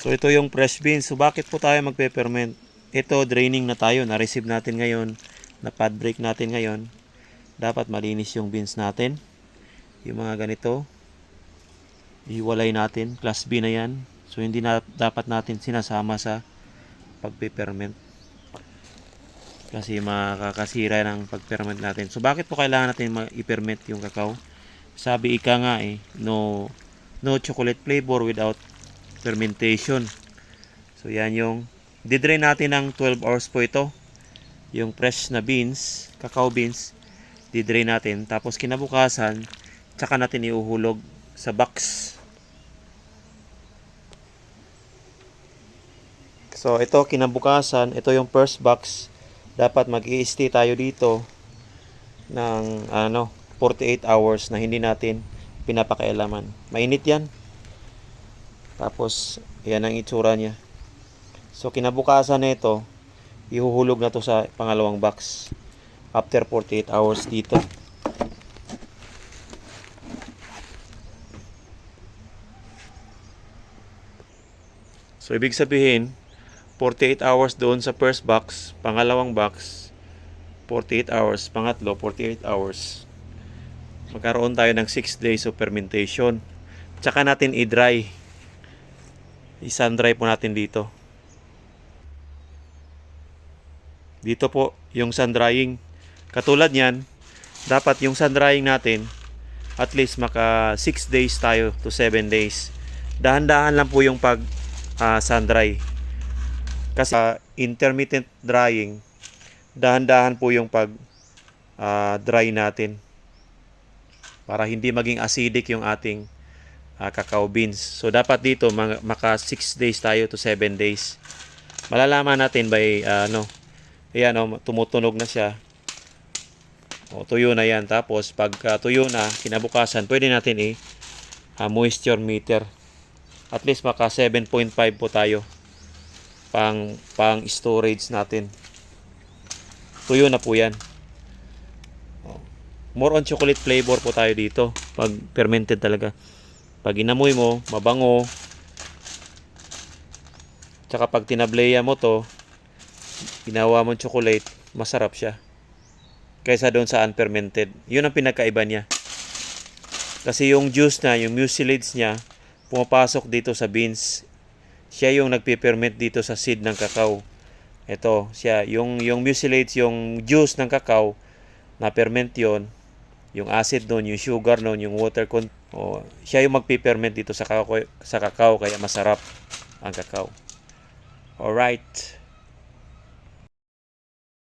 So ito yung fresh beans. So bakit po tayo magpe-ferment? Ito draining na tayo. Na-receive natin ngayon. Na-pad break natin ngayon. Dapat malinis yung beans natin. Yung mga ganito. Iwalay natin. Class B na yan. So hindi na dapat natin sinasama sa pagpe-ferment. Kasi makakasira ng pag-ferment natin. So bakit po kailangan natin i-ferment yung kakao? Sabi ika nga no chocolate flavor without fermentation. So yan yung didrain natin ng 12 hours po ito. Yung fresh na beans, cacao beans, didrain natin. Tapos kinabukasan, tsaka natin iuhulog sa box. So ito kinabukasan, ito yung first box. Dapat mag-i-stay tayo dito ng 48 hours na hindi natin pinapakailaman. Mainit yan. Tapos yan ang itsura niya. So kinabukasan nito, ihuhulog na to sa pangalawang box after 48 hours dito. So ibig sabihin 48 hours doon sa first box, pangalawang box 48 hours, pangatlo 48 hours. Magkaroon tayo ng 6 days of fermentation. Tsaka natin i-dry. I-sun-dry po natin dito. Dito po yung sun-drying. Katulad niyan, dapat yung sun-drying natin at least maka 6 days tayo to 7 days. Dahan-dahan lang po yung pag sun-dry. Kasi intermittent drying, dahan-dahan po yung pag dry natin para hindi maging acidic yung ating cacao beans. So dapat dito maka 6 days tayo to 7 days. Malalaman natin by ayan tumutunog na siya. Tuyo na yan. Tapos pag tuyo na, kinabukasan, pwede natin moisture meter. At least maka 7.5 po tayo pang storage natin. Tuyo na po yan. More on chocolate flavor po tayo dito pag fermented talaga. Pag inamoy mo, mabango. Tsaka pag tinableya mo to, ginawa mo chocolate, masarap siya kaysa doon sa unfermented. Yun ang pinakaiba niya. Kasi yung juice na, yung mucilage niya, pumapasok dito sa beans. Siya yung nagpiperment dito sa seed ng cacao. Ito, siya. Yung mucilage, yung juice ng cacao, na ferment yon, yung acid nun, yung sugar nun, yung water siya yung magpiperment dito sa cacao, kaya masarap ang cacao. Alright.